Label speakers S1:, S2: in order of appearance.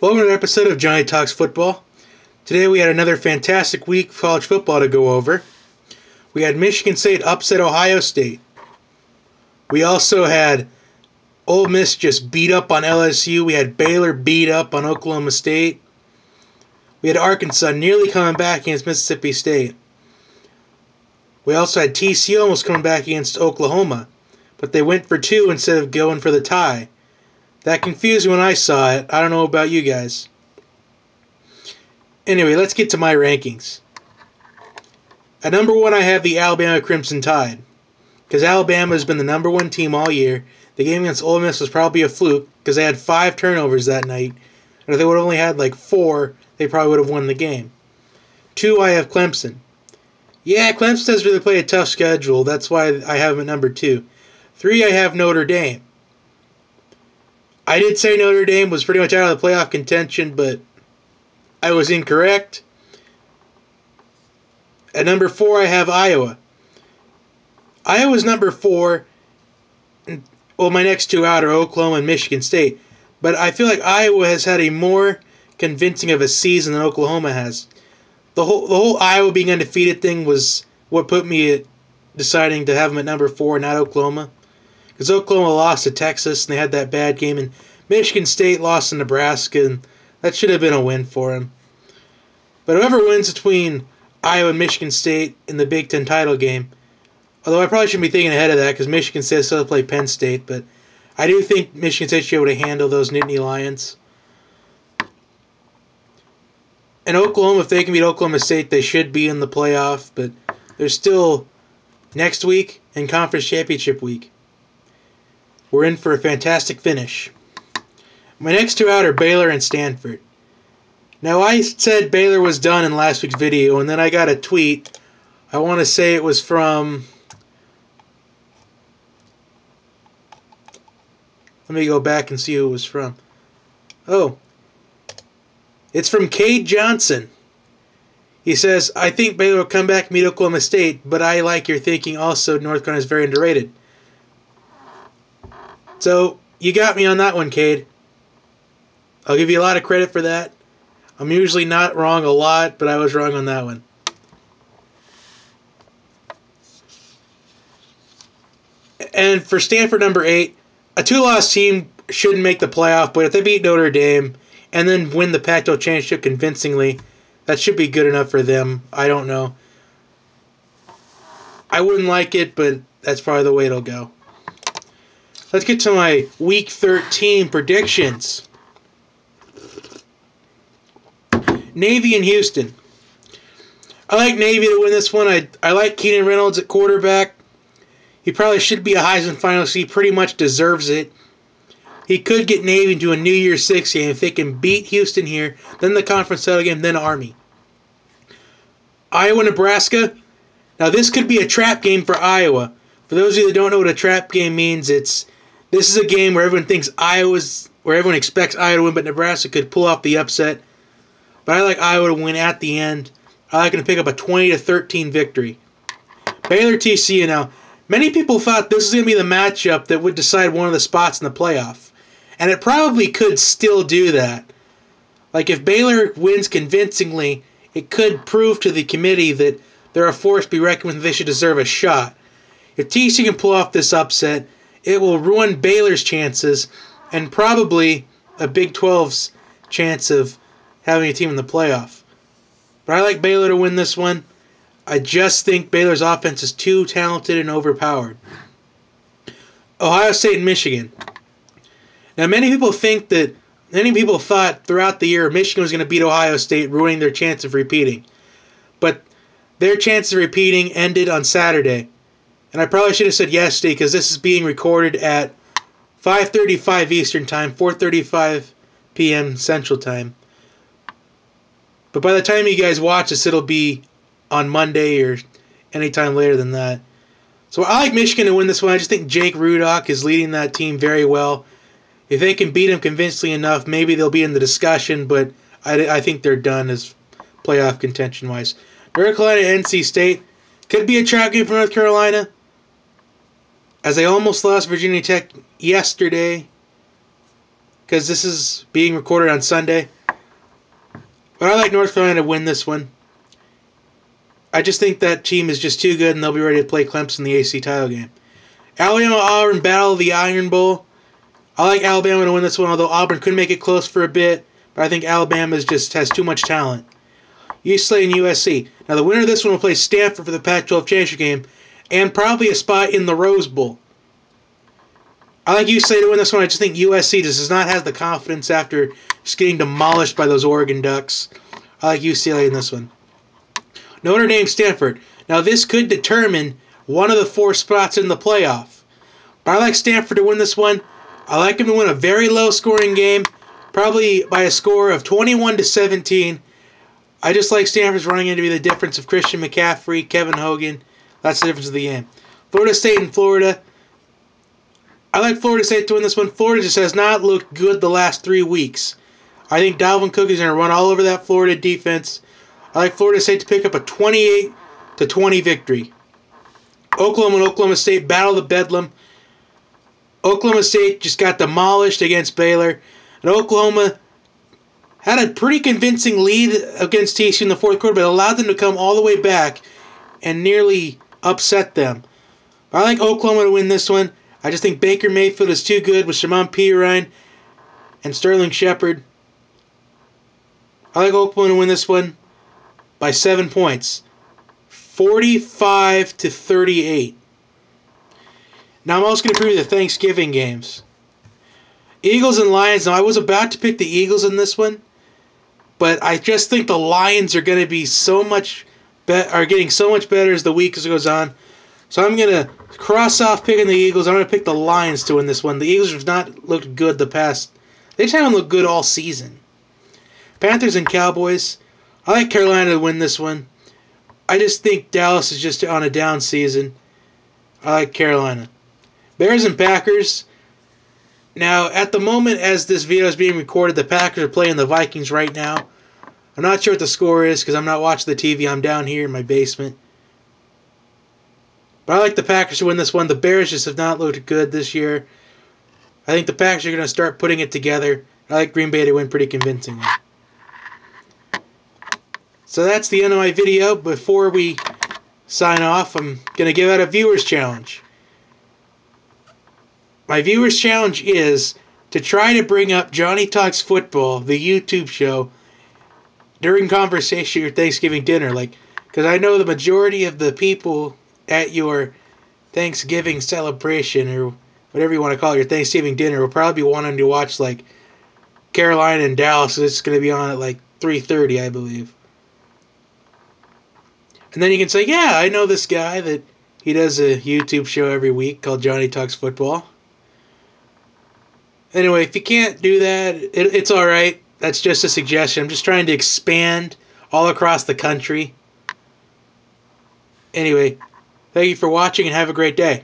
S1: Welcome to another episode of Johnny Talks Football. Today we had another fantastic week of college football to go over. We had Michigan State upset Ohio State. We also had Ole Miss just beat up on LSU. We had Baylor beat up on Oklahoma State. We had Arkansas nearly coming back against Mississippi State. We also had TCU almost coming back against Oklahoma, but they went for two instead of going for the tie. That confused me when I saw it. I don't know about you guys. Anyway, let's get to my rankings. At number one, I have the Alabama Crimson Tide, because Alabama has been the number one team all year. The game against Ole Miss was probably a fluke, because they had 5 turnovers that night, and if they would have only had like 4, they probably would have won the game. 2, I have Clemson. Yeah, Clemson has really played a tough schedule. That's why I have them at number 2. 3, I have Notre Dame. I did say Notre Dame was pretty much out of the playoff contention, but I was incorrect. At number 4, I have Iowa. Iowa's number 4. Well, my next two out are Oklahoma and Michigan State. But I feel like Iowa has had a more convincing of a season than Oklahoma has. The whole Iowa being undefeated thing was what put me at deciding to have them at number 4, not Oklahoma. Because Oklahoma lost to Texas and they had that bad game, and Michigan State lost to Nebraska, and that should have been a win for them. But whoever wins between Iowa and Michigan State in the Big Ten title game, although I probably shouldn't be thinking ahead of that because Michigan State still play Penn State, but I do think Michigan State should be able to handle those Nittany Lions. And Oklahoma, if they can beat Oklahoma State, they should be in the playoff, but there's still next week and Conference Championship week. We're in for a fantastic finish. My next two out are Baylor and Stanford. Now, I said Baylor was done in last week's video, and then I got a tweet. I want to say it was from... Let me go back and see who it was from. Oh. It's from Cade Johnson. He says, I think Baylor will come back and meet Oklahoma State, but I like your thinking also North Carolina is very underrated. So, you got me on that one, Cade. I'll give you a lot of credit for that. I'm usually not wrong a lot, but I was wrong on that one. And for Stanford, number 8, a 2-loss team shouldn't make the playoff, but if they beat Notre Dame and then win the Pac-12 championship convincingly, that should be good enough for them. I don't know. I wouldn't like it, but that's probably the way it'll go. Let's get to my Week 13 predictions. Navy and Houston. I like Navy to win this one. I like Keenan Reynolds at quarterback. He probably should be a Heisman finalist. He pretty much deserves it. He could get Navy into a New Year's 6 game if they can beat Houston here, then the conference title game, then Army. Iowa, Nebraska. Now this could be a trap game for Iowa. For those of you that don't know what a trap game means, this is a game where everyone thinks where everyone expects Iowa to win, but Nebraska could pull off the upset. But I like Iowa to win at the end. I like them to pick up a 20-13 victory. Baylor TCU. Now, many people thought this was going to be the matchup that would decide one of the spots in the playoff. And it probably could still do that. Like, if Baylor wins convincingly, it could prove to the committee that they're a force to be reckoned with and they should deserve a shot. If TCU can pull off this upset, it will ruin Baylor's chances and probably a Big 12's chance of having a team in the playoff. But I like Baylor to win this one. I just think Baylor's offense is too talented and overpowered. Ohio State and Michigan. Now, many people thought throughout the year Michigan was going to beat Ohio State, ruining their chance of repeating. But their chance of repeating ended on Saturday. And I probably should have said yesterday because this is being recorded at 5:35 Eastern Time, 4:35 p.m. Central Time. But by the time you guys watch this, it'll be on Monday or any time later than that. So I like Michigan to win this one. I just think Jake Rudock is leading that team very well. If they can beat him convincingly enough, maybe they'll be in the discussion, but I think they're done as playoff contention-wise. North Carolina, NC State. Could be a trap game for North Carolina, as they almost lost Virginia Tech yesterday, because this is being recorded on Sunday. But I like North Carolina to win this one. I just think that team is just too good, and they'll be ready to play Clemson in the AC title game. Alabama-Auburn Battle of the Iron Bowl. I like Alabama to win this one, although Auburn could make it close for a bit. But I think Alabama just has too much talent. UCLA and USC. Now, the winner of this one will play Stanford for the Pac-12 championship game, and probably a spot in the Rose Bowl. I like UCLA to win this one. I just think USC just does not have the confidence after just getting demolished by those Oregon Ducks. I like UCLA in this one. Notre Dame, Stanford. Now, this could determine one of the 4 spots in the playoff. But I like Stanford to win this one. I like them to win a very low-scoring game, probably by a score of 21-17. I just like Stanford's running in to be the difference of Christian McCaffrey, Kevin Hogan. That's the difference of the game. Florida State and Florida. I like Florida State to win this one. Florida just has not looked good the last 3 weeks. I think Dalvin Cook is going to run all over that Florida defense. I like Florida State to pick up a 28-20 victory. Oklahoma and Oklahoma State battle the Bedlam. Oklahoma State just got demolished against Baylor. And Oklahoma had a pretty convincing lead against TCU in the fourth quarter, but allowed them to come all the way back and nearly upset them. I like Oklahoma to win this one. I just think Baker Mayfield is too good with Shimon Pirine and Sterling Shepard. I like Oklahoma to win this one by 7 points. 45-38. Now I'm also going to preview the Thanksgiving games. Eagles and Lions. Now I was about to pick the Eagles in this one, but I just think the Lions are going to be getting so much better as the week goes on. So I'm going to cross off picking the Eagles. I'm going to pick the Lions to win this one. The Eagles have not looked good the past. They just haven't looked good all season. Panthers and Cowboys. I like Carolina to win this one. I just think Dallas is just on a down season. I like Carolina. Bears and Packers. Now, at the moment as this video is being recorded, the Packers are playing the Vikings right now. I'm not sure what the score is because I'm not watching the TV. I'm down here in my basement. But I like the Packers to win this one. The Bears just have not looked good this year. I think the Packers are going to start putting it together. I like Green Bay to win pretty convincingly. So that's the end of my video. Before we sign off, I'm going to give out a viewer's challenge. My viewer's challenge is to try to bring up Johnny Talks Football, the YouTube show, during conversation at your Thanksgiving dinner. Because I know the majority of the people at your Thanksgiving celebration, or whatever you want to call it, your Thanksgiving dinner, will probably be wanting to watch Carolina and Dallas. So it's going to be on at 3:30, I believe. And then you can say, yeah, I know this guy that he does a YouTube show every week called Johnny Talks Football. Anyway, if you can't do that, it's alright. That's just a suggestion. I'm just trying to expand all across the country. Anyway, thank you for watching and have a great day.